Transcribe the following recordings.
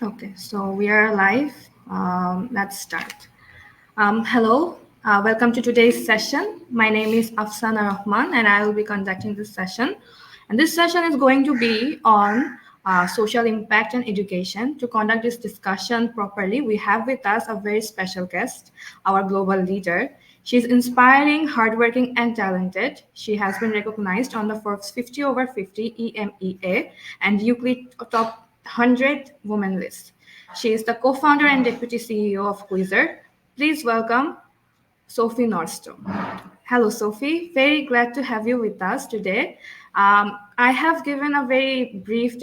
Okay, so we are live. Let's start. Hello, welcome to today's session. My name is Afsana Rahman, and I will be conducting this session. And this session is going to be on social impact and education. To conduct this discussion properly, we have with us a very special guest, our global leader. She's inspiring, hardworking, and talented. She has been recognized on the Forbes 50 over 50 EMEA and Euclid Top 100 Women list. She is the co-founder and deputy CEO of Quizzer. Please welcome Sofie Nordström. Hello, Sofie. Very glad to have you with us today. I have given a very brief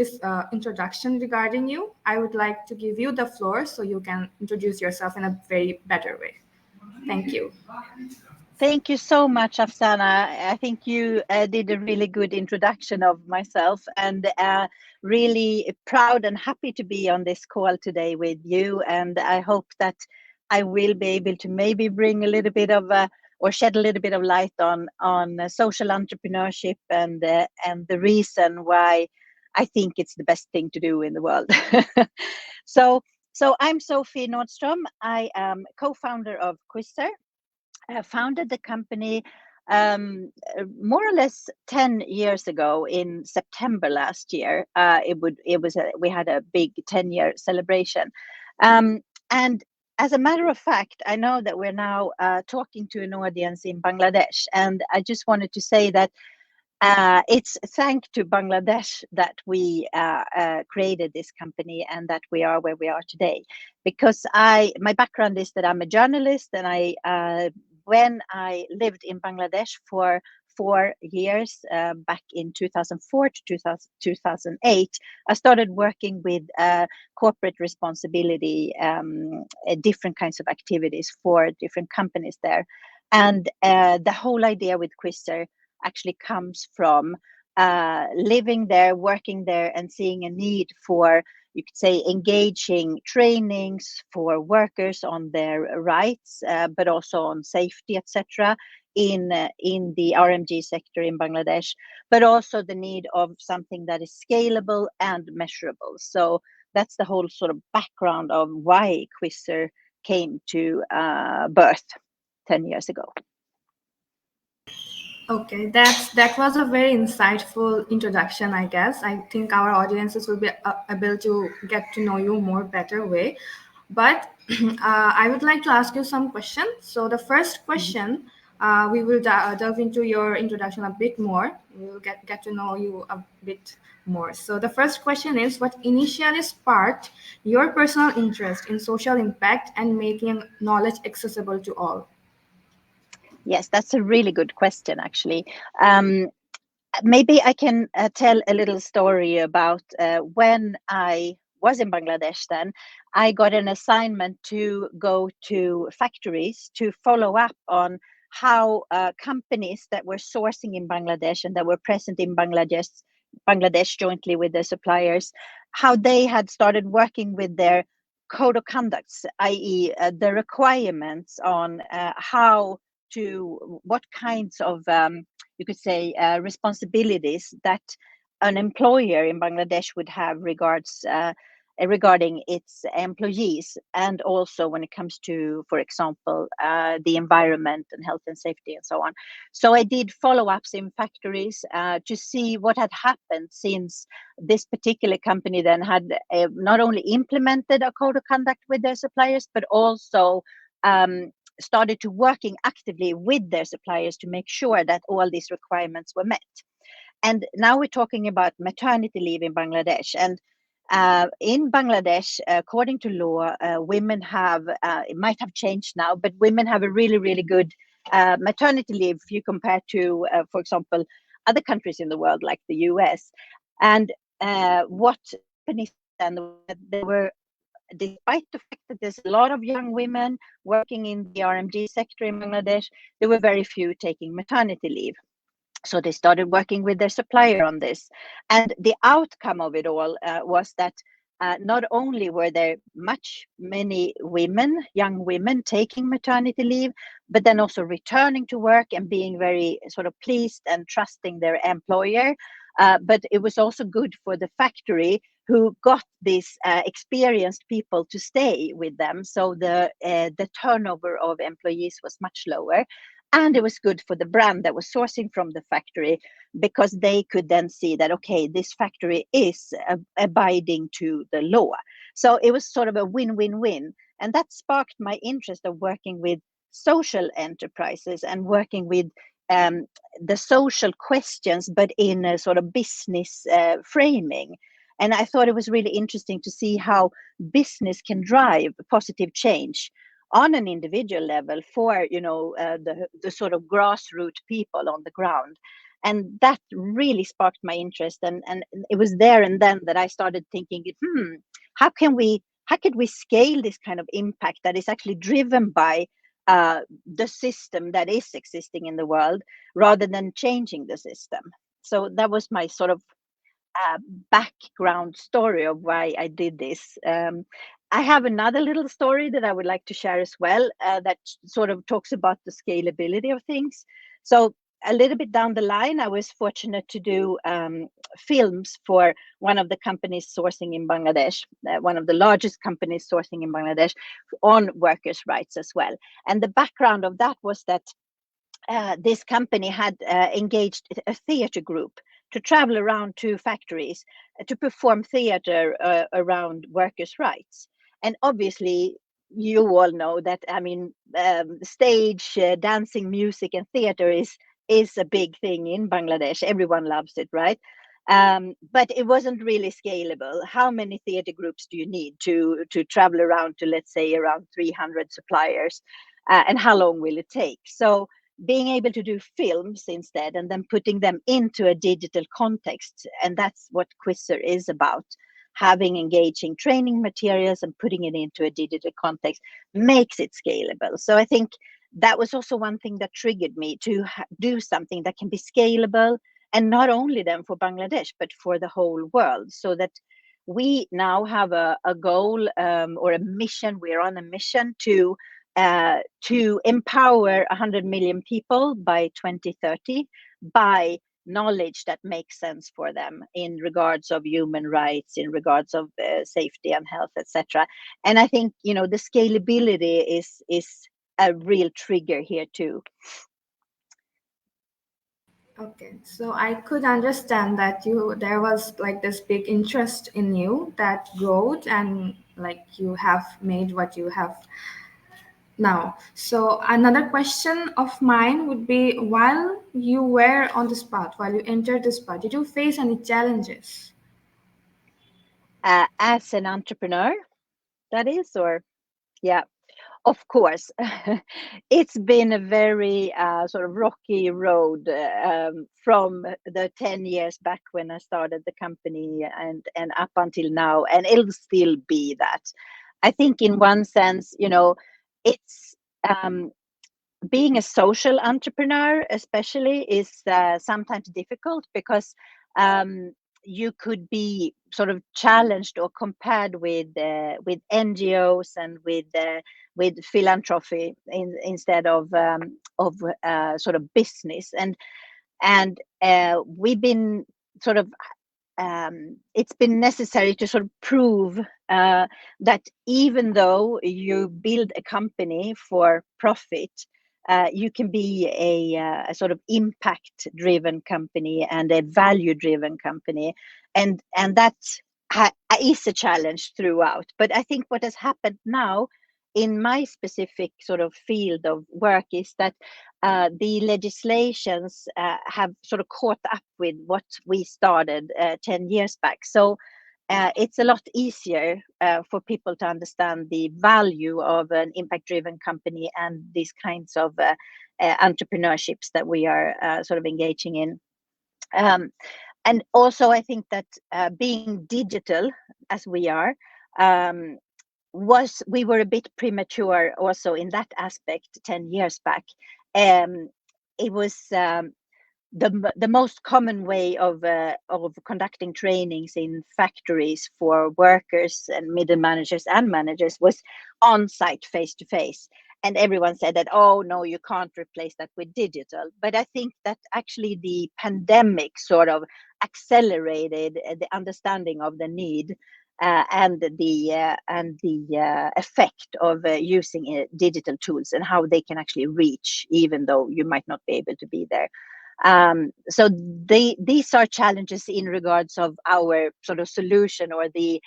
introduction regarding you. I would like to give you the floor so you can introduce yourself in a very better way. Thank you. Thank you so much, Afsana. I think you did a really good introduction of myself, and really proud and happy to be on this call today with you. And I hope that I will be able to maybe bring a little bit of or shed a little bit of light on social entrepreneurship and the reason why I think it's the best thing to do in the world. so so I'm Sofie Nordström. I am co-founder of Quizzer. Founded the company more or less 10 years ago in September last year. We had a big 10-year celebration. And as a matter of fact, I know that we're now talking to an audience in Bangladesh, and I just wanted to say that it's thanks to Bangladesh that we created this company and that we are where we are today. Because my background is that I'm a journalist, and when I lived in Bangladesh for 4 years, back in 2004 to 2008, I started working with corporate responsibility, different kinds of activities for different companies there. And the whole idea with Quizzer actually comes from living there, working there, and seeing a need for, you could say, engaging trainings for workers on their rights, but also on safety, etc., in the RMG sector in Bangladesh, but also the need of something that is scalable and measurable. So that's the whole sort of background of why Quizzer came to birth 10 years ago. Okay, that was a very insightful introduction, I guess. I think our audiences will be able to get to know you more better way. But I would like to ask you some questions. So the first question, we will delve into your introduction a bit more. We will get to know you a bit more. So the first question is, what initially sparked your personal interest in social impact and making knowledge accessible to all? Yes, that's a really good question, actually. Maybe I can tell a little story about when I was in Bangladesh then. I got an assignment to go to factories to follow up on how companies that were sourcing in Bangladesh and that were present in Bangladesh jointly with their suppliers, how they had started working with their code of conducts, i.e. The requirements on what kinds of you could say responsibilities that an employer in Bangladesh would have regarding its employees, and also when it comes to, for example, the environment and health and safety and so on. So I did follow-ups in factories to see what had happened since this particular company then had not only implemented a code of conduct with their suppliers, but also started to working actively with their suppliers to make sure that all these requirements were met. And now we're talking about maternity leave in Bangladesh. And in Bangladesh, according to law, women have, it might have changed now, but women have a really, really good maternity leave if you compare to, for example, other countries in the world like the US. And what companies then, they were, despite the fact that there's a lot of young women working in the RMG sector in Bangladesh, there were very few taking maternity leave. So they started working with their supplier on this. And the outcome of it all was that not only were there many women, young women taking maternity leave, but then also returning to work and being very sort of pleased and trusting their employer. But it was also good for the factory, who got these experienced people to stay with them. So the turnover of employees was much lower. And it was good for the brand that was sourcing from the factory, because they could then see that, okay, this factory is abiding to the law. So it was sort of a win-win-win. And that sparked my interest of working with social enterprises and working with the social questions, but in a sort of business framing. And I thought it was really interesting to see how business can drive positive change on an individual level for, the sort of grassroots people on the ground. And that really sparked my interest. And it was there and then that I started thinking, how could we scale this kind of impact that is actually driven by the system that is existing in the world, rather than changing the system. So that was my sort of background story of why I did this. I have another little story that I would like to share as well, that sort of talks about the scalability of things. So a little bit down the line, I was fortunate to do films for one of the companies sourcing in Bangladesh, one of the largest companies sourcing in Bangladesh, on workers' rights as well. And the background of that was that this company had engaged a theater group to travel around to factories to perform theater around workers' rights. And obviously, you all know that, I mean, stage, dancing, music, and theater is a big thing in Bangladesh. Everyone loves it, right? But it wasn't really scalable. How many theater groups do you need to travel around to, let's say, around 300 suppliers? And how long will it take? So being able to do films instead, and then putting them into a digital context, and that's what Quizzer is about. Having engaging training materials and putting it into a digital context makes it scalable. So I think that was also one thing that triggered me to do something that can be scalable, and not only then for Bangladesh, but for the whole world, so that we now have a goal, or a mission. We're on a mission to empower 100 million people by 2030 by knowledge that makes sense for them in regards of human rights, in regards of safety and health, etc. And I think, the scalability is a real trigger here too. Okay, so I could understand that there was like this big interest in you that growth, and like you have made what you have now. So another question of mine would be, while you were on this path, while you entered this path, did you face any challenges? As an entrepreneur, that is, or yeah. Of course, it's been a very sort of rocky road from the 10 years back when I started the company and up until now, and it'll still be that. I think in one sense, it's being a social entrepreneur, especially, is sometimes difficult, because you could be sort of challenged or compared with NGOs and with philanthropy instead of sort of business, and we've been sort of it's been necessary to sort of prove that even though you build a company for profit, you can be a sort of impact driven company and a value driven company, and that is a challenge throughout. But I think what has happened now in my specific sort of field of work is that the legislations have sort of caught up with what we started 10 years back. So it's a lot easier for people to understand the value of an impact-driven company and these kinds of entrepreneurships that we are sort of engaging in. And also, I think that being digital as we are, we were a bit premature also in that aspect 10 years back. It was the most common way of conducting trainings in factories for workers and middle managers and managers was on site, face to face. and everyone said that, oh no, you can't replace that with digital. But I think that actually the pandemic sort of accelerated the understanding of the need, and the effect of using digital tools, and how they can actually reach even though you might not be able to be there. So these are challenges in regards of our sort of solution, or the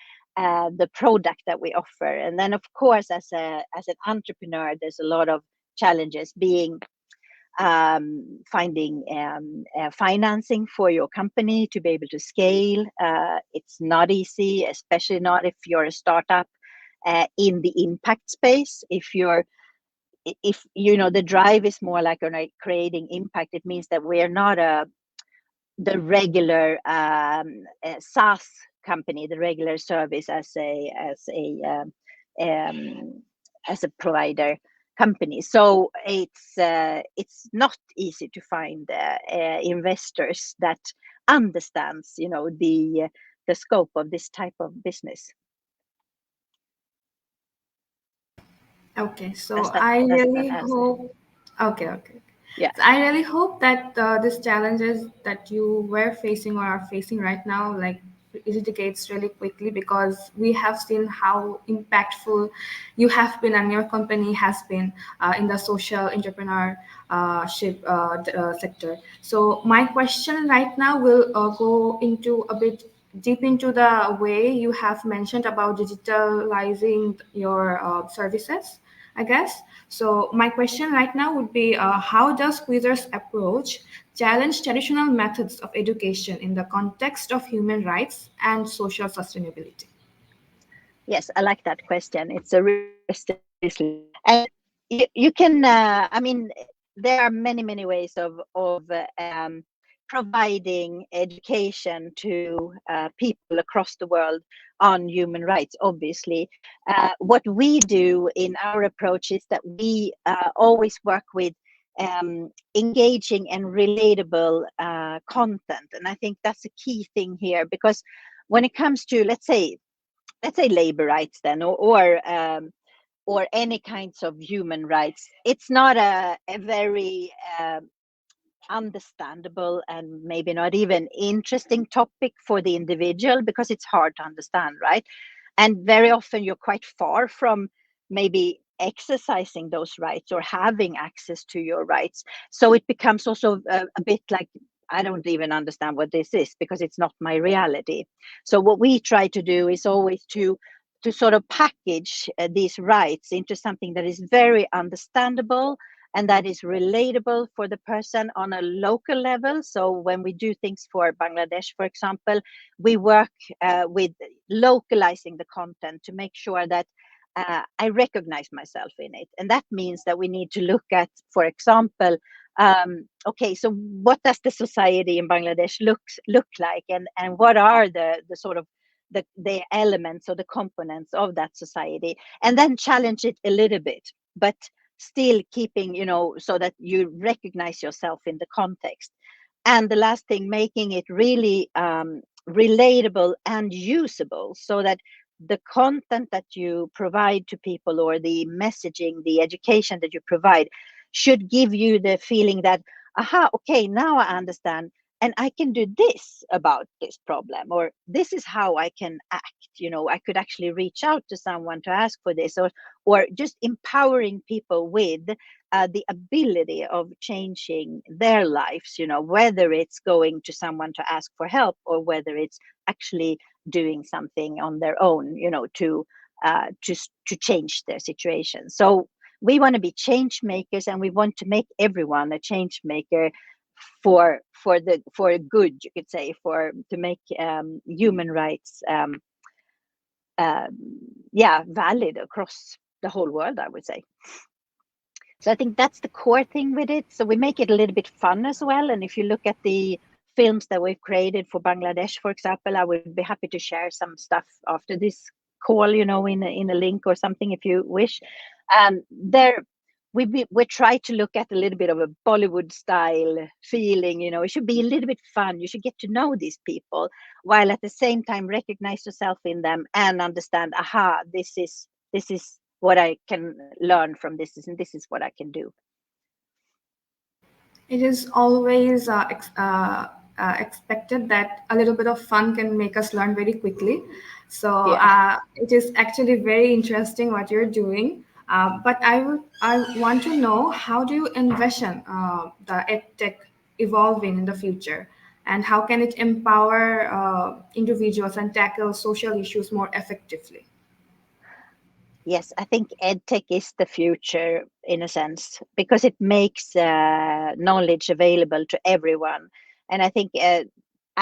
product that we offer. And then of course, as an entrepreneur, there's a lot of challenges, being finding financing for your company to be able to scale. It's not easy, especially not if you're a startup in the impact space. If you know, the drive is more like on creating impact, it means that we are not the regular SaaS company, the regular service as a provider company. So it's not easy to find investors that understands, you know, the scope of this type of business. Okay, Does so that I really answer? hope. Okay, okay. Yeah. So I really hope that these challenges that you were facing or are facing right now, like, eradicates really quickly, because we have seen how impactful you have been and your company has been in the social entrepreneurship sector. So my question right now will go into a bit deep into the way you have mentioned about digitalizing your services, I guess. So my question right now would be, how does Quasar's approach challenge traditional methods of education in the context of human rights and social sustainability? Yes, I like that question. It's a real question, obviously. And you can, I mean, there are many ways of providing education to people across the world on human rights, obviously. What we do in our approach is that we always work with engaging and relatable content. And I think that's a key thing here, because when it comes to, let's say labor rights then, or any kinds of human rights, it's not a very understandable and maybe not even interesting topic for the individual, because it's hard to understand, right? And very often you're quite far from maybe exercising those rights or having access to your rights. So it becomes also a bit like, I don't even understand what this is, because it's not my reality. So what we try to do is always to sort of package these rights into something that is very understandable and that is relatable for the person on a local level. So when we do things for Bangladesh, for example, we work with localizing the content to make sure that I recognize myself in it. And that means that we need to look at, for example, okay, so what does the society in Bangladesh look like, and what are the sort of the elements or the components of that society, and then challenge it a little bit, but still keeping, you know, so that you recognize yourself in the context. And the last thing, making it really relatable and usable, so that the content that you provide to people, or the messaging, the education that you provide, should give you the feeling that, aha, okay, now I understand, and I can do this about this problem, or this is how I can act. You know, I could actually reach out to someone to ask for this, or just empowering people with the ability of changing their lives, you know, whether it's going to someone to ask for help, or whether it's actually doing something on their own, you know, to change their situation. So we want to be change makers, and we want to make everyone a change maker for good, you could say, for to make human rights valid across the whole world, I would say. So I think that's the core thing with it. So we make it a little bit fun as well. And if you look at the films that we've created for Bangladesh, for example, I would be happy to share some stuff after this call, you know, in a link or something, if you wish. There we try to look at a little bit of a Bollywood style feeling, you know. It should be a little bit fun. You should get to know these people, while at the same time recognize yourself in them and understand, aha, this is what I can learn from this, and this is what I can do. It is always expected that a little bit of fun can make us learn very quickly. So Yeah. it is actually very interesting what you're doing. But I want to know, how do you envision the EdTech evolving in the future, and how can it empower individuals and tackle social issues more effectively? Yes, I think EdTech is the future in a sense because it makes knowledge available to everyone. And I think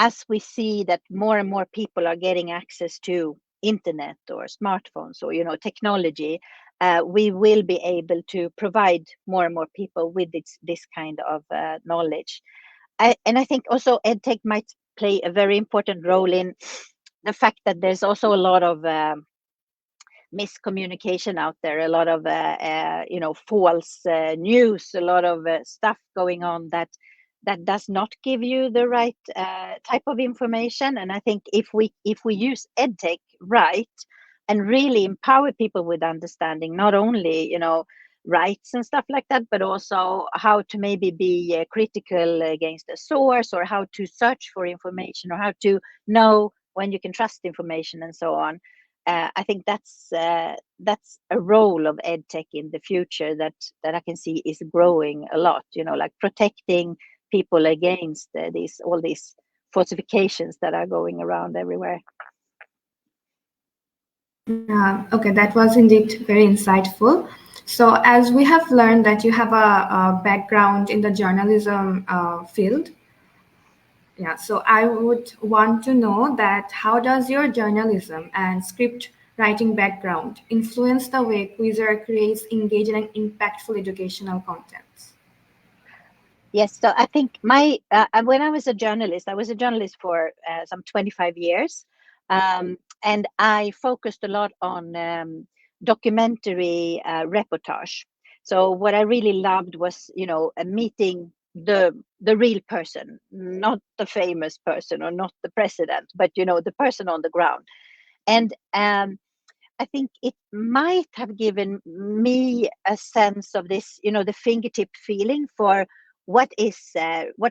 as we see that more and more people are getting access to internet or smartphones or technology, we will be able to provide more and more people with this kind of knowledge. And I think also EdTech might play a very important role in the fact that there's also a lot of miscommunication out there, a lot of false news, a lot of stuff going on that does not give you the right type of information. And I think if we use edtech right and really empower people with understanding not only rights and stuff like that, but also how to maybe be critical against a source, or how to search for information, or how to know when you can trust information and so on. I think that's a role of edtech in the future that I can see is growing a lot. Like protecting people against all these falsifications that are going around everywhere. Okay, that was indeed very insightful. So, as we have learned that you have a background in the journalism field, yeah, so I would want to know that how does your journalism and script writing background influence the way Quizzer creates engaging and impactful educational contents? Yes, so I think when I was a journalist for some 25 years, and I focused a lot on documentary reportage. So what I really loved was, meeting the real person, not the famous person or not the president, but the person on the ground. And I think it might have given me a sense of this, the fingertip feeling for what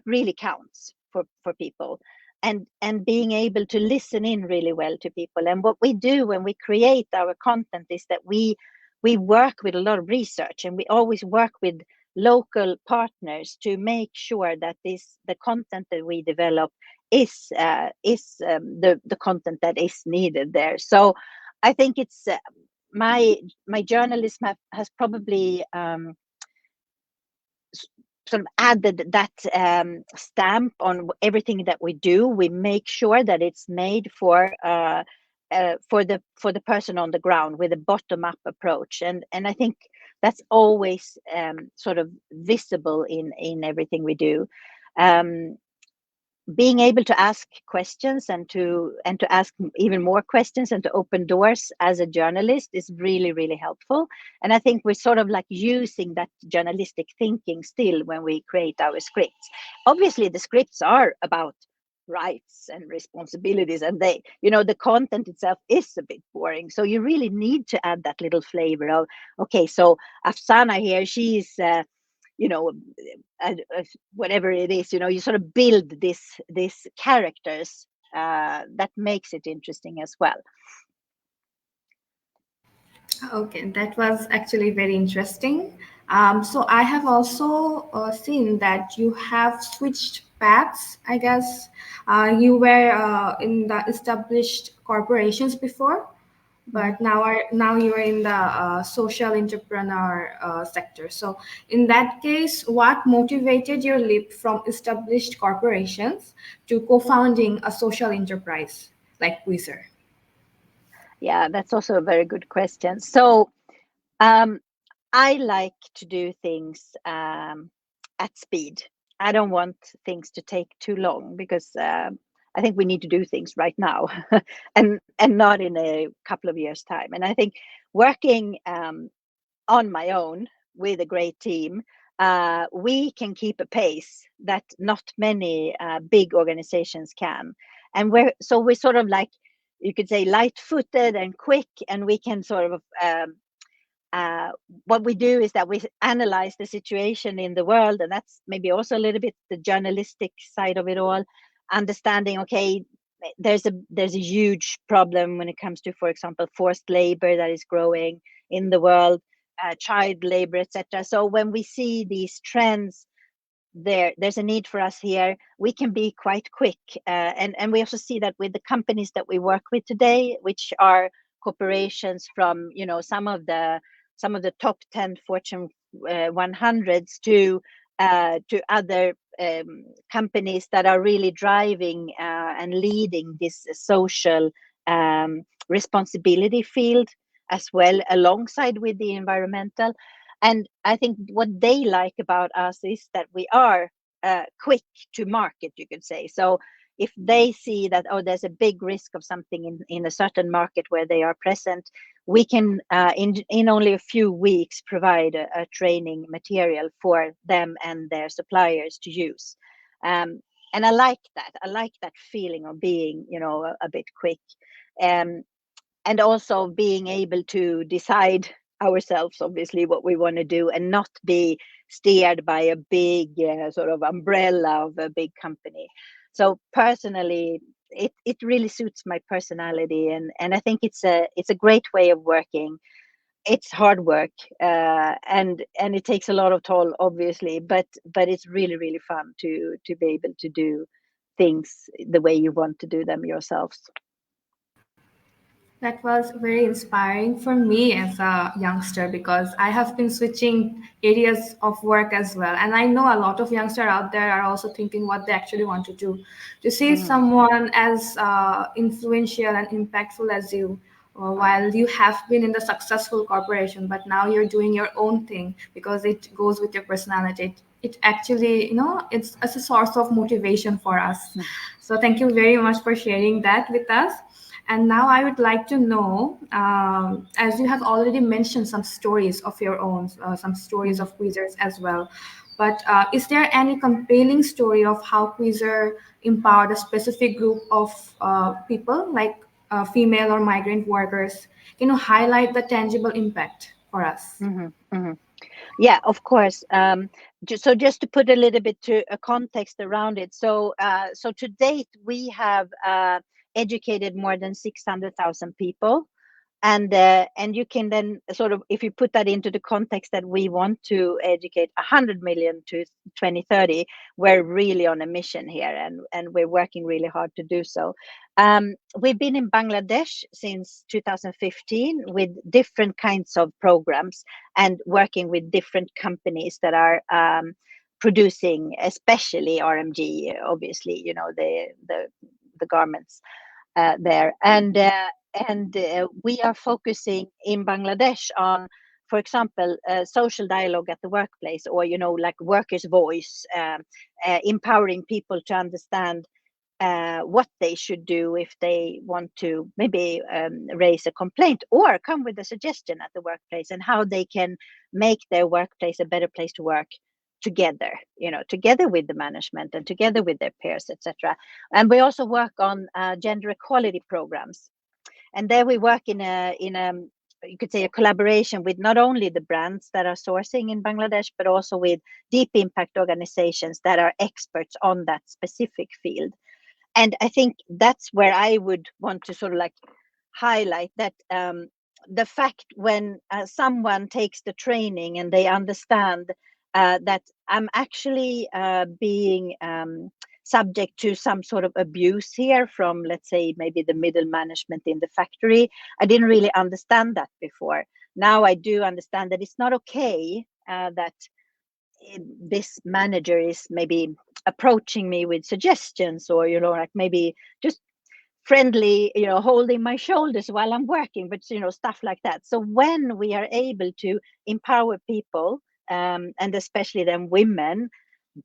really counts for people, and being able to listen in really well to people. And what we do when we create our content is that we work with a lot of research, and we always work with local partners to make sure that the content that we develop is the content that is needed there. So I think it's my journalism has probably sort of added that stamp on everything that we do. We make sure that it's made for the person on the ground with a bottom up approach, and I think that's always sort of visible in everything we do. Um, Being able to ask questions and to ask even more questions and to open doors as a journalist is really, really helpful. And I think we're sort of like using that journalistic thinking still when we create our scripts. Obviously the scripts are about rights and responsibilities, and the content itself is a bit boring, so you really need to add that little flavor of, okay, so Afsana here, she's you know whatever it is, you sort of build this characters that makes it interesting as well. Okay, that was actually very interesting. So I have also seen that you have switched paths. I guess you were in the established corporations before, but now you're in the social entrepreneur sector. So in that case, what motivated your leap from established corporations to co-founding a social enterprise like Wizard? Yeah, that's also a very good question. So um, I like to do things at speed. I don't want things to take too long because I think we need to do things right now and not in a couple of years' time. And I think working on my own with a great team, we can keep a pace that not many big organizations can. And we're sort of like, you could say, light-footed and quick, and we can sort of what we do is that we analyze the situation in the world, and that's maybe also a little bit the journalistic side of it all, understanding, okay, there's a huge problem when it comes to, for example, forced labor that is growing in the world, child labor, etc. So when we see these trends, there's a need for us here. We can be quite quick, and we also see that with the companies that we work with today, which are corporations from, you know, some of the top 10 Fortune 100s to other companies that are really driving and leading this social responsibility field as well, alongside with the environmental. And I think what they like about us is that we are quick to market, you could say. So if they see that, oh, there's a big risk of something in a certain market where they are present, we can, in only a few weeks, provide a training material for them and their suppliers to use. And I like that. I like that feeling of being, you know, a bit quick. And also being able to decide ourselves, obviously, what we want to do, and not be steered by a big sort of umbrella of a big company. So personally, it really suits my personality, and I think it's a great way of working. It's hard work, and it takes a lot of toll, obviously, but it's really, really fun to be able to do things the way you want to do them yourselves. That was very inspiring for me as a youngster because I have been switching areas of work as well. And I know a lot of youngsters out there are also thinking what they actually want to do. To see Mhm. someone as influential and impactful as you, while you have been in the successful corporation, but now you're doing your own thing because it goes with your personality. It actually, it's a source of motivation for us. So thank you very much for sharing that with us. And now I would like to know, as you have already mentioned some stories of your own, some stories Mhm. of Queezers as well, but is there any compelling story of how Queezer empowered a specific group of people, like female or migrant workers? Can you highlight the tangible impact for us? Mhm. Mhm. Yeah, of course. Just to put a little bit to a context around it. So to date, we have educated more than 600,000 people, and you can then sort of, if you put that into the context that we want to educate 100 million to 2030, we're really on a mission here, and we're working really hard to do so. We've been in Bangladesh since 2015 with different kinds of programs and working with different companies that are producing, especially RMG, obviously, you know, the garments there. And we are focusing in Bangladesh on, for example, social dialogue at the workplace, or, you know, like workers' voice, empowering people to understand what they should do if they want to maybe raise a complaint or come with a suggestion at the workplace, and how they can make their workplace a better place to work together, you know, together with the management and together with their peers, etc. And we also work on gender equality programs, and there we work in a you could say a collaboration with not only the brands that are sourcing in Bangladesh, but also with deep impact organizations that are experts on that specific field. And I think that's where I would want to sort of like highlight that the fact when someone takes the training and they understand that I'm actually being subject to some sort of abuse here from, let's say, maybe the middle management in the factory. I didn't really understand that before. Now I do understand that it's not okay that this manager is maybe approaching me with suggestions, or, you know, like maybe just friendly, you know, holding my shoulders while I'm working, but, you know, stuff like that. So when we are able to empower people, and especially then women,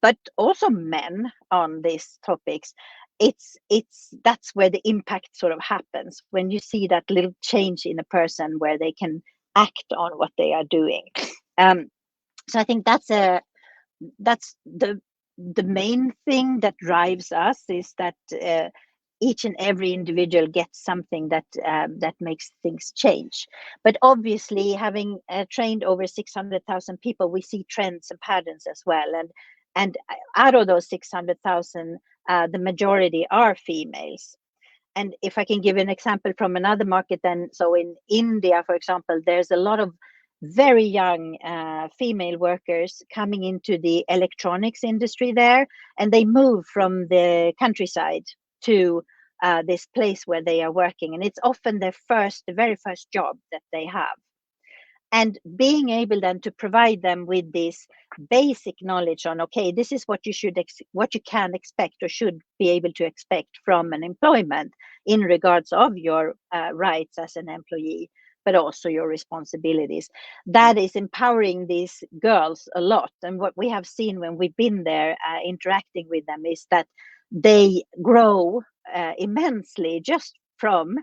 but also men, on these topics, it's that's where the impact sort of happens, when you see that little change in a person where they can act on what they are doing. So I think that's the main thing that drives us, is that each and every individual gets something that that makes things change. But obviously, having trained over 600,000 people, we see trends and patterns as well. And out of those 600,000, the majority are females. And if I can give an example from another market, then so in India, for example, there's a lot of very young female workers coming into the electronics industry there, and they move from the countryside to this place where they are working, and it's often the very first job that they have. And being able then to provide them with this basic knowledge on, okay, this is what what you can expect or should be able to expect from an employment in regards of your rights as an employee, but also your responsibilities. That is empowering these girls a lot. And what we have seen when we've been there interacting with them is that they grow immensely just from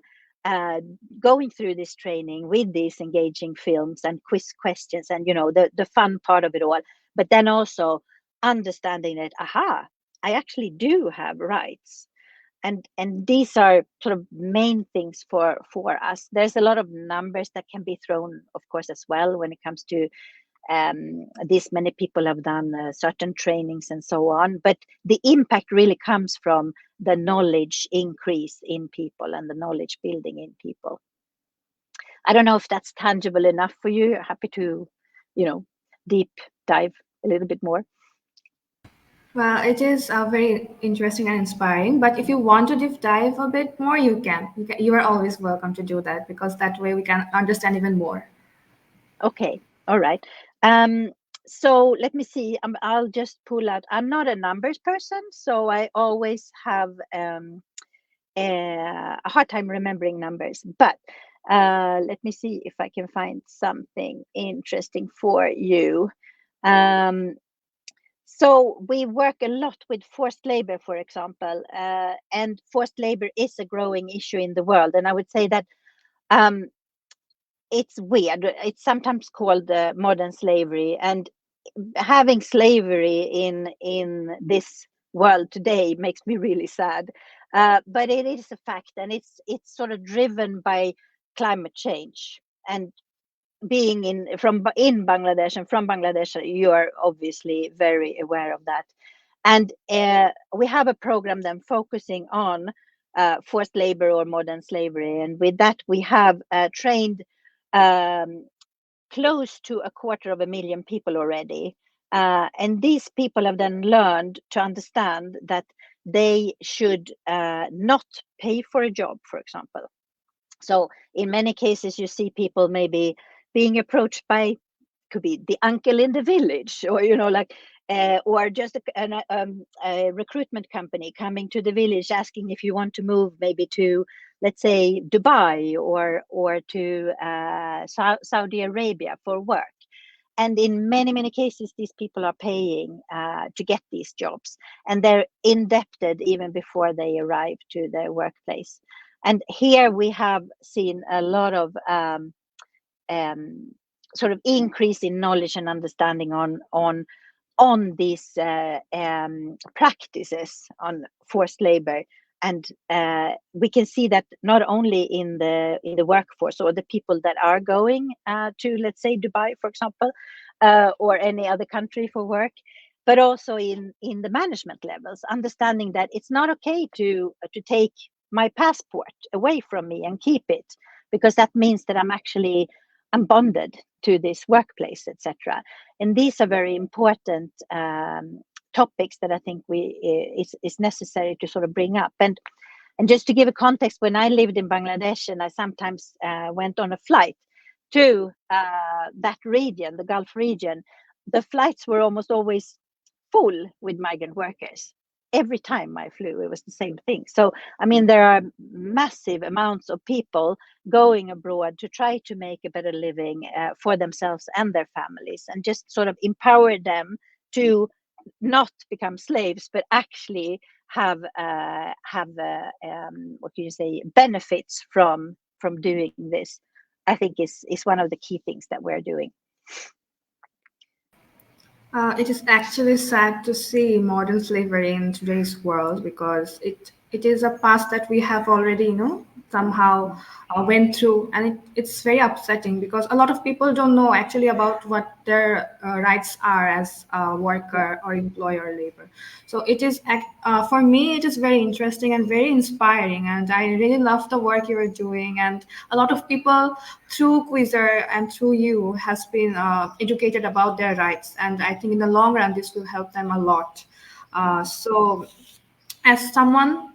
uh, going through this training with these engaging films and quiz questions and, you know, the fun part of it all, but then also understanding that, aha, I actually do have rights. And these are sort of main things for us. There's a lot of numbers that can be thrown, of course, as well, when it comes to this many people have done certain trainings and so on, but the impact really comes from the knowledge increase in people and the knowledge building in people. I don't know if that's tangible enough for you. Happy to, you know, deep dive a little bit more. Well, it is very interesting and inspiring. But if you want to deep dive a bit more, you can. You are always welcome to do that because that way we can understand even more. Okay, all right. Um, so let me see. I'll just pull out. I'm not a numbers person, so I always have a hard time remembering numbers. But let me see if I can find something interesting for you. Um, so we work a lot with forced labor, for example, and forced labor is a growing issue in the world. And I would say that um, it's weird. It's sometimes called modern slavery, and having slavery in this world today makes me really sad. But it is a fact, and it's sort of driven by climate change. And being in Bangladesh and from Bangladesh, you are obviously very aware of that. And we have a program then focusing on forced labor or modern slavery, and with that we have trained um, close to 250,000 people already. And these people have then learned to understand that they should not pay for a job, for example. So in many cases, you see people maybe being approached by, could be the uncle in the village, or you know, like, or just a recruitment company coming to the village asking if you want to move maybe to, let's say, Dubai or to Saudi Arabia for work. And in many cases, these people are paying to get these jobs, and they're indebted even before they arrive to their workplace. And here we have seen a lot of um, sort of increase in knowledge and understanding on these practices on forced labor. And we can see that not only in the workforce or the people that are going to, let's say, Dubai, for example, or any other country for work, but also in the management levels, understanding that it's not okay to take my passport away from me and keep it, because that means that I'm bonded to this workplace, etc. And these are very important topics that I think is necessary to sort of bring up. And just to give a context, when I lived in Bangladesh and I sometimes went on a flight to that region, the Gulf region, the flights were almost always full with migrant workers. Every time I flew, it was the same thing. So, I mean, there are massive amounts of people going abroad to try to make a better living for themselves and their families, and just sort of empower them to not become slaves, but actually have what do you say, benefits from doing this. I think is one of the key things that we're doing. It is actually sad to see modern slavery in today's world because it is a past that we have already, somehow went through, and it's very upsetting because a lot of people don't know actually about what their rights are as a Yeah. worker or employer labor. So for me, it is very interesting and very inspiring, and I really love the work you are doing. And a lot of people through Quizzer and through you has been educated about their rights, and I think in the long run this will help them a lot. So as someone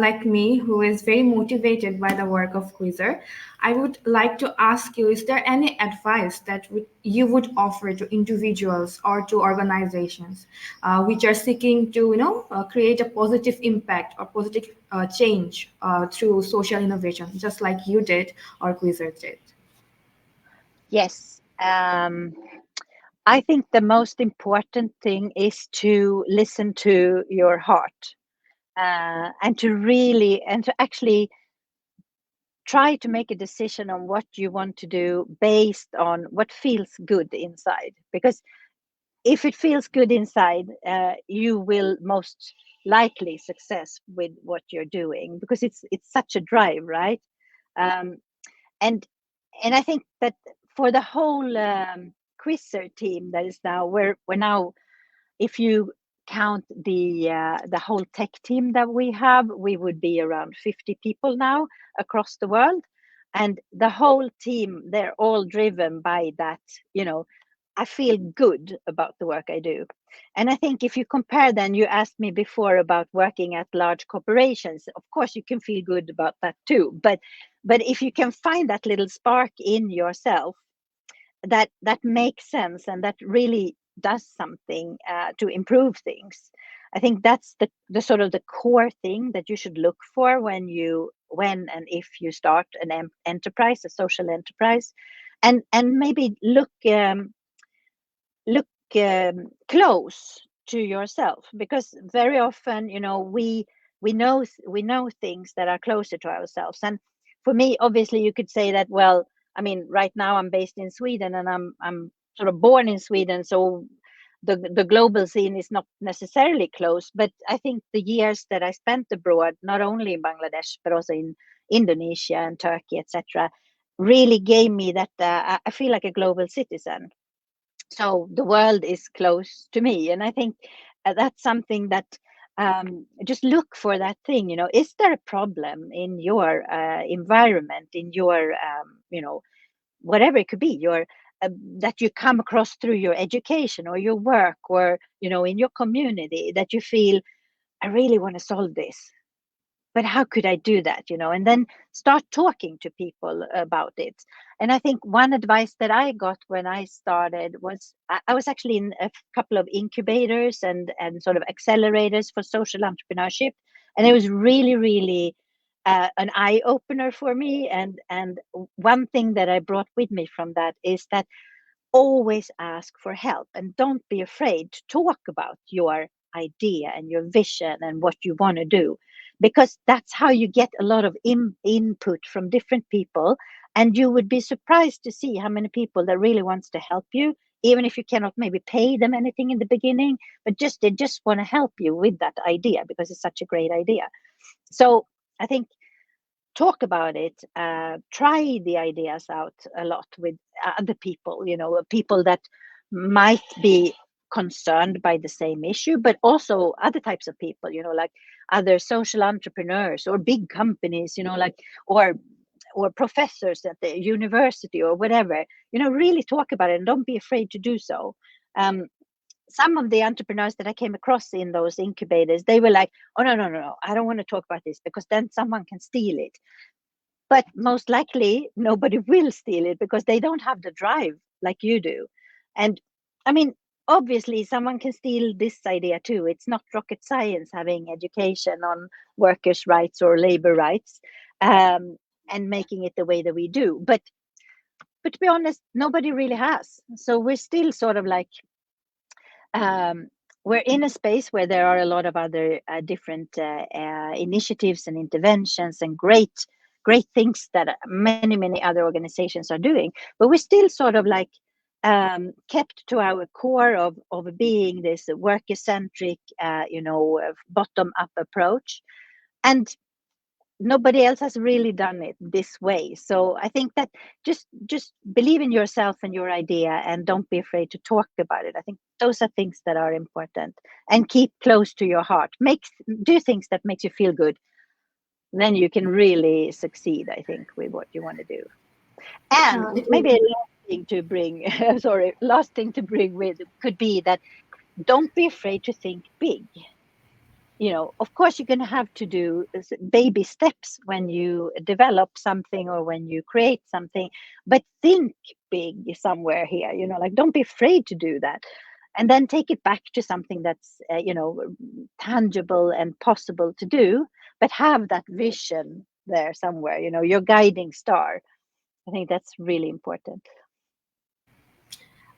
like me who is very motivated by the work of Quizzer, I would like to ask you, is there any advice that you would offer to individuals or to organizations which are seeking to, create a positive impact or positive change through social innovation, just like you did or Quizzer did? Yes. I think the most important thing is to listen to your heart, and to actually try to make a decision on what you want to do based on what feels good inside. Because if it feels good inside, you will most likely success with what you're doing, because it's such a drive, right? Um, and and I think that for the whole Quizzer team that is now, we're now, if you count the whole tech team that we have, we would be around 50 people now across the world. And the whole team, they're all driven by that, I feel good about the work I do. And I think if you compare, then you asked me before about working at large corporations. Of course, you can feel good about that too. But if you can find that little spark in yourself that makes sense and that really does something to improve things, I think that's the sort of the core thing that you should look for when and if you start an enterprise, a social enterprise. And maybe look close to yourself, because very often, we know things that are closer to ourselves. And for me, obviously, you could say that, well, I mean, right now I'm based in Sweden, and I'm sort of born in Sweden, so the global scene is not necessarily close. But I think the years that I spent abroad, not only in Bangladesh but also in Indonesia and Turkey, etc., really gave me that I feel like a global citizen. So the world is close to me, and I think that's something that, just look for that thing. Is there a problem in your environment, in your whatever it could be, your that you come across through your education or your work, or in your community, that you feel, I really want to solve this, but how could I do that? And then start talking to people about it. And I think one advice that I got when I started was, I was actually in a couple of incubators and sort of accelerators for social entrepreneurship. And it was really, really an eye opener for me. And one thing that I brought with me from that is that always ask for help, and don't be afraid to talk about your idea and your vision and what you want to do, because that's how you get a lot of input from different people. And you would be surprised to see how many people that really wants to help you, even if you cannot maybe pay them anything in the beginning, but they just want to help you with that idea because it's such a great idea. So I think, talk about it, try the ideas out a lot with other people, people that might be concerned by the same issue, but also other types of people, like other social entrepreneurs or big companies, like, or professors at the university or whatever. Really talk about it, and don't be afraid to do so. Some of the entrepreneurs that I came across in those incubators, they were like, oh, no, no, no, no, I don't want to talk about this because then someone can steal it. But most likely nobody will steal it because they don't have the drive like you do. And I mean, obviously someone can steal this idea too. It's not rocket science having education on workers' rights or labor rights, and making it the way that we do. But to be honest, nobody really has. So we're still sort of like, we're in a space where there are a lot of other different initiatives and interventions and great things that many other organizations are doing, but we're still sort of like kept to our core of being this worker centric, bottom up approach. and nobody else has really done it this way. So I think that just believe in yourself and your idea, and don't be afraid to talk about it. I think those are things that are important, and keep close to your heart. Do things that makes you feel good, then you can really succeed, I think, with what you want to do. And It maybe a will. last thing to bring sorry, last thing to bring with could be that don't be afraid to think big. Of course, you're going to have to do baby steps when you develop something or when you create something, but think big somewhere here, like don't be afraid to do that. And then take it back to something that's, tangible and possible to do, but have that vision there somewhere, your guiding star. I think that's really important.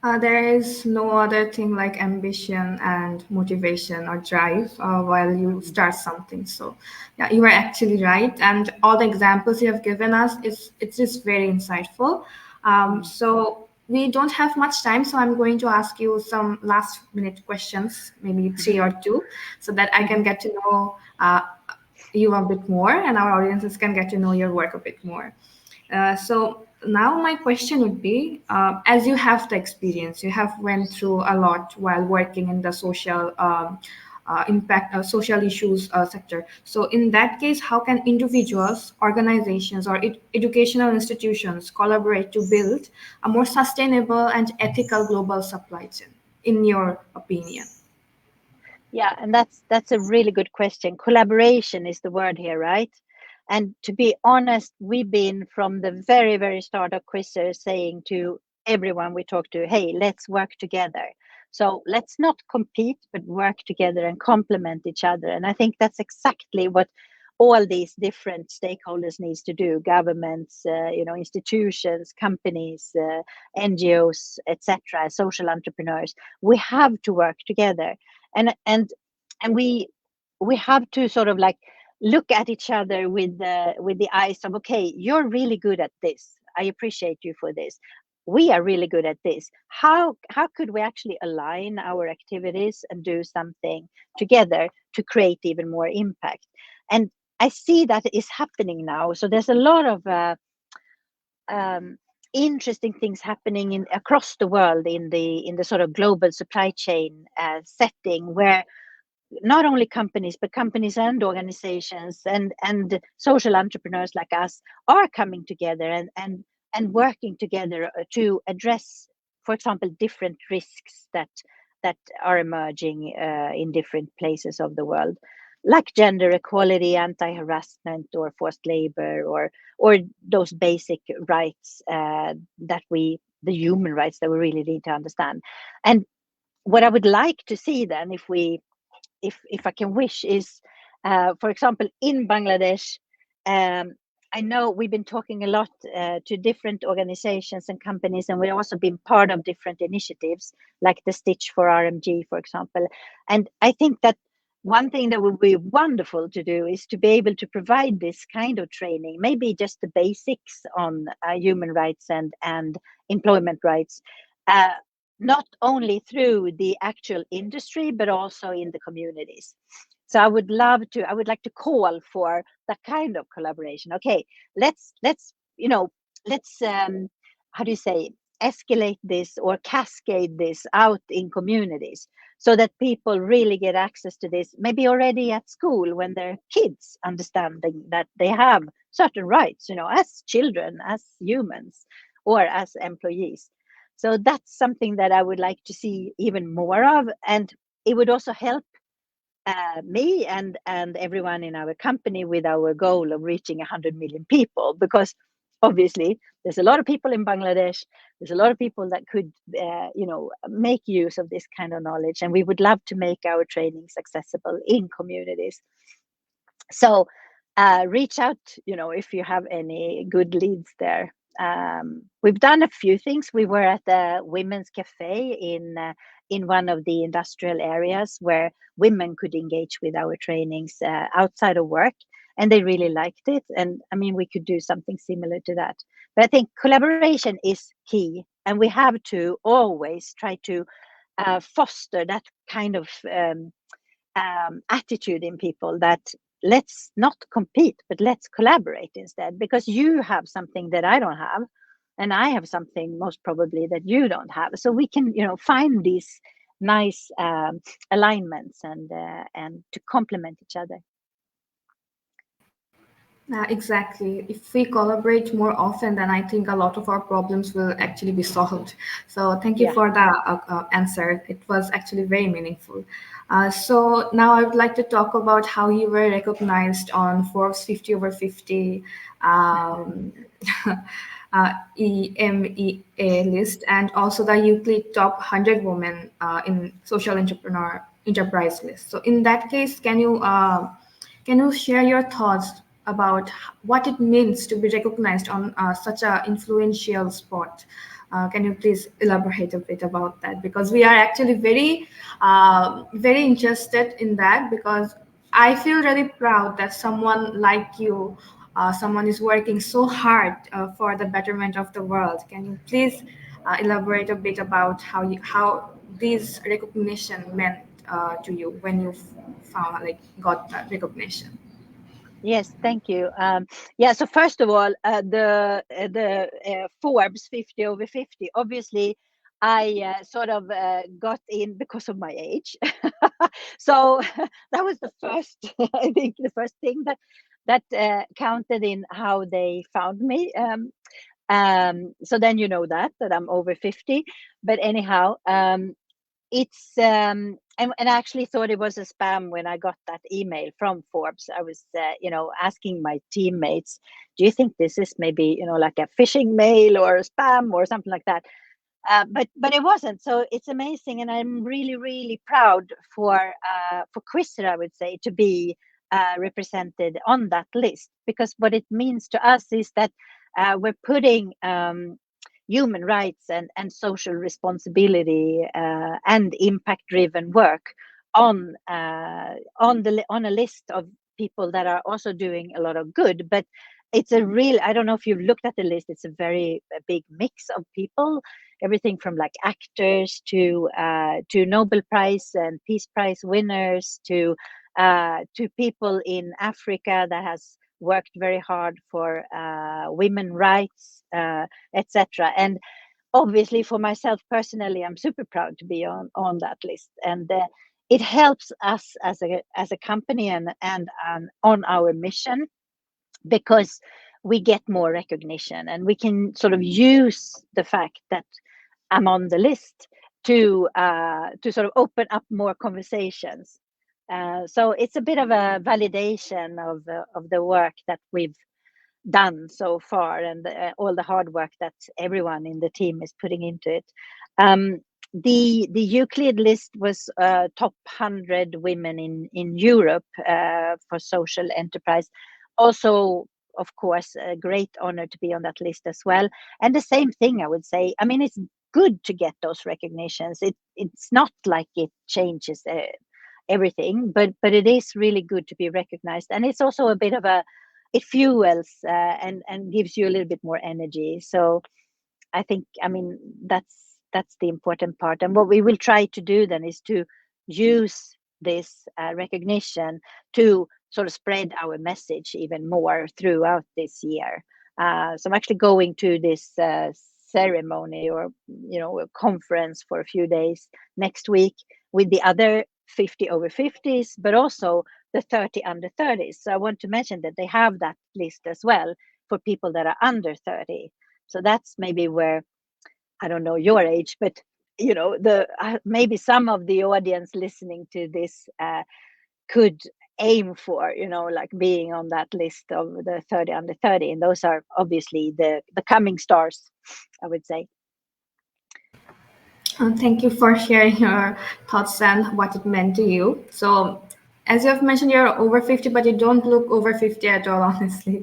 There is no other thing like ambition and motivation or drive while you start something. So, yeah, you are actually right, and all the examples you have given us is it's just very insightful. Mm. So we don't have much time, so I'm going to ask you some last minute questions, maybe Mhm. three or two, so that I can Mhm. get to know you a bit more, and our audiences can get to know your work a bit more. So now my question would be, as you have the experience, you have went through a lot while working in the social impact, social issues sector. So in that case, how can individuals, organizations, or educational institutions collaborate to build a more sustainable and ethical global supply chain, in your opinion? Yeah, and that's a really good question. Collaboration is the word here, right? And to be honest, we've been from the very, very start of Quizzer saying to everyone we talk to, hey, let's work together. So let's not compete, but work together and complement each other. And I think that's exactly what all these different stakeholders needs to do: governments, institutions, companies, NGOs, etc., social entrepreneurs. We have to work together, and we have to sort of like look at each other with the eyes of, okay, you're really good at this, I appreciate you for this, we are really good at this, how could we actually align our activities and do something together to create even more impact? And I see that is happening now. So there's a lot of um, interesting things happening in across the world in the sort of global supply chain setting, where not only companies, but companies and organizations and social entrepreneurs like us are coming together and working together to address, for example, different risks that are emerging in different places of the world, like gender equality, anti-harassment, or forced labor, or those basic rights that the human rights that we really need to understand. And what I would like to see then, if I can wish, is, for example, in Bangladesh, um, I know we've been talking a lot to different organizations and companies, and we've also been part of different initiatives like the Stitch for RMG, for example. And I think that one thing that would be wonderful to do is to be able to provide this kind of training, maybe just the basics on human rights and employment rights. Uh, Not only through the actual industry, but also in the communities. So I would like to call for that kind of collaboration. Okay, let's let's how do you say, escalate this or cascade this out in communities, so that people really get access to this, maybe already at school, when their kids understanding that they have certain rights, as children, as humans, or as employees. So that's something that I would like to see even more of, and it would also help me and everyone in our company with our goal of reaching 100 million people, because obviously there's a lot of people in Bangladesh, there's a lot of people that could make use of this kind of knowledge, and we would love to make our trainings accessible in communities. So reach out, if you have any good leads there. We've done a few things. We were at the women's cafe in one of the industrial areas, where women could engage with our trainings outside of work, and they really liked it. And I mean, we could do something similar to that. But I think collaboration is key, and we have to always try to foster that kind of attitude in people, that let's not compete, but let's collaborate instead, because you have something that I don't have, and I have something most probably that you don't have. So we can, find these nice alignments and to complement each other. Exactly. If we collaborate more often, then I think a lot of our problems will actually be solved. So thank you Yeah. for the answer. It was actually very meaningful. So now I would like to talk about how you were recognized on Forbes 50 over 50 um, EMEA list, and also the Euclid Top 100 Women in Social Entrepreneur Enterprise list. So in that case, can you share your thoughts about what it means to be recognized on such a influential spot? Can you please elaborate a bit about that? Because we are actually very interested in that, because I feel really proud that someone like you, someone is working so hard for the betterment of the world. Can you please elaborate a bit about how this recognition meant to you when you found like got that recognition? Yes, thank you. Yeah, so first of all, the Forbes 50 over 50. Obviously, I sort of got in because of my age. So that was the first, I think, the first thing that counted in how they found me. So then you know that I'm over 50. But anyhow, it's and I actually thought it was a spam when I got that email from Forbes. I was asking my teammates, do you think this is maybe like a phishing mail or a spam or something like that? But it wasn't. So it's amazing, and I'm really really proud for Quizzer, I would say, to be represented on that list, because what it means to us is that we're putting human rights and social responsibility and impact driven work on a list of people that are also doing a lot of good. But it's a real, I don't know if you've looked at the list, it's a big mix of people, everything from like actors to Nobel Prize and Peace Prize winners to people in Africa that has worked very hard for women rights, etc. And obviously, for myself personally, I'm super proud to be on that list, and it helps us as a company and on our mission, because we get more recognition, and we can sort of use the fact that I'm on the list to sort of open up more conversations. So it's a bit of a validation of the work that we've done so far, and all the hard work that everyone in the team is putting into it. Um, the Euclid list was top 100 women in Europe for social enterprise. Also, of course, a great honor to be on that list as well. And the same thing, I would say. I mean, it's good to get those recognitions. It's not like it changes everything, but it is really good to be recognized, and it's also a bit of a, it fuels and gives you a little bit more energy. So I think, I mean, that's the important part. And what we will try to do then is to use this recognition to sort of spread our message even more throughout this year. So I'm actually going to this ceremony, or a conference for a few days next week with the other 50 over 50s, but also the 30 under 30s. So I want to mention that they have that list as well for people that are under 30. So that's maybe where, I don't know your age, but the maybe some of the audience listening to this could aim for, like being on that list of the 30 under 30, and those are obviously the coming stars, I would say. Thank you for sharing your thoughts and what it meant to you. So, as you have mentioned, you're over 50, but you don't look over 50 at all, honestly.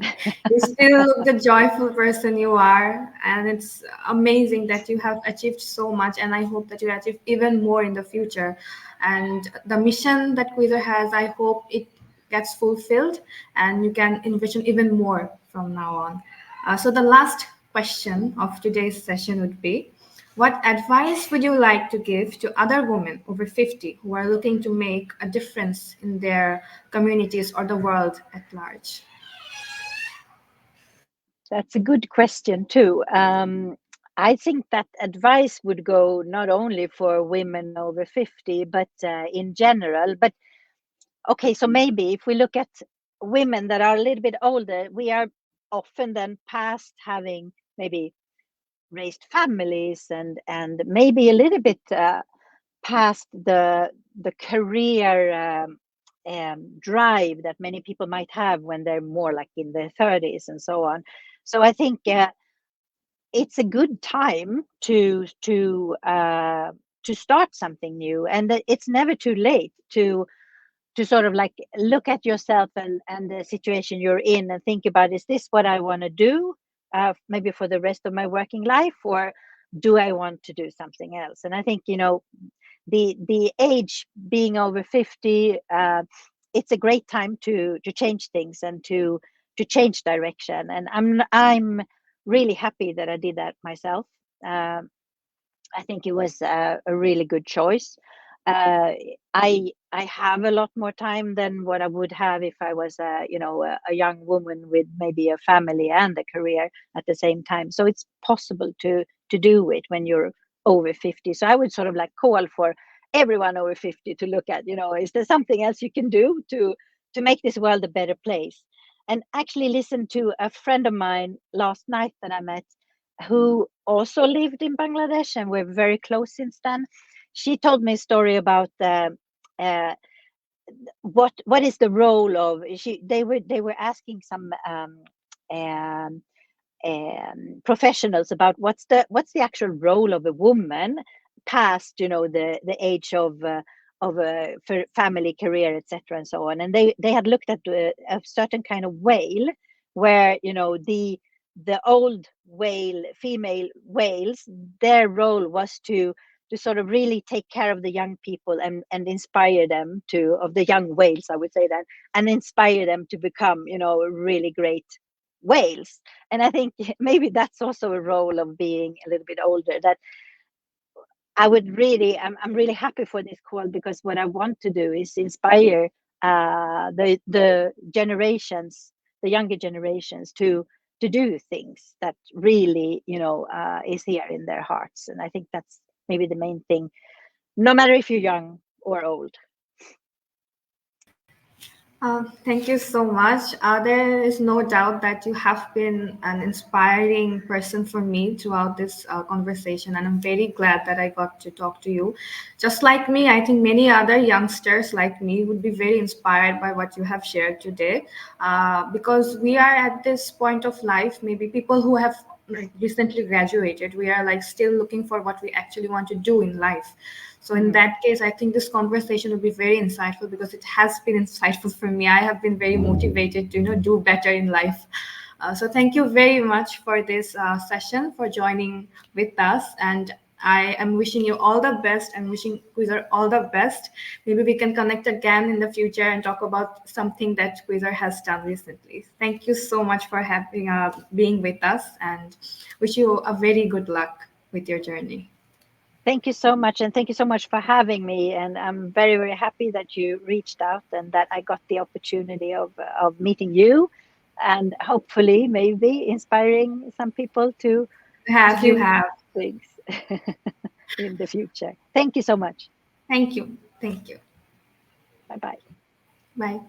You still look the joyful person you are. And it's amazing that you have achieved so much. And I hope that you achieve even more in the future. And the mission that Quasar has, I hope it gets fulfilled and you can envision even more from now on. So, the last question of today's session would be, What advice would you like to give to other women over 50 who are looking to make a difference in their communities or the world at large? That's a good question too. I think that advice would go not only for women over 50, but in general. But okay, so maybe if we look at women that are a little bit older, we are often then past having maybe raised families and maybe a little bit past the career drive that many people might have when they're more like in their 30s and so on. So I think it's a good time to start something new, and it's never too late to sort of like look at yourself and the situation you're in and think about, is this what I want to do maybe for the rest of my working life, or do I want to do something else? And I think, you know, the age being over 50, it's a great time to change things and to change direction. And I'm really happy that I did that myself. I think it was a really good choice. Uh, I have a lot more time than what I would have if I was a young woman with maybe a family and a career at the same time. So it's possible to do it when you're over 50. So I would sort of like call for everyone over 50 to look at, you know, is there something else you can do to make this world a better place? And actually listen to a friend of mine last night that I met, who also lived in Bangladesh, and we're very close since then. She told me a story about uh, what is the role of they were asking some um, professionals about what's the actual role of a woman past, you know, the age of a family, career, etc., and so on. And they had looked at a certain kind of whale where, you know, the old whale, female whales, their role was to sort of really take care of the young people and inspire them to, of the young whales, I would say that, and inspire them to become, you know, really great whales. And I think maybe that's also a role of being a little bit older, that I would really, I'm really happy for this call, because what I want to do is inspire the generations, the younger generations, to do things that really, you know, is here in their hearts. And I think that's maybe the main thing, no matter if you're young or old. Thank you so much. There is no doubt that you have been an inspiring person for me throughout this conversation, and I'm very glad that I got to talk to you. Just like me, I think many other youngsters like me would be very inspired by what you have shared today, because we are at this point of life, maybe people who have like recently graduated, we are like still looking for what we actually want to do in life. So in that case, I think this conversation will be very insightful, because it has been insightful for me. I have been very motivated to, you know, do better in life. So thank you very much for this session, for joining with us. And I am wishing you all the best. I'm wishing Quizar all the best. Maybe we can connect again in the future and talk about something that Quizar has done recently. Thank you so much for having being with us, and wish you a very good luck with your journey. Thank you so much, and thank you so much for having me. And I'm very, very happy that you reached out and that I got the opportunity of meeting you, and hopefully maybe inspiring some people to You do have. things in the future. Thank you so much. Thank you. Thank you. Bye bye. Bye.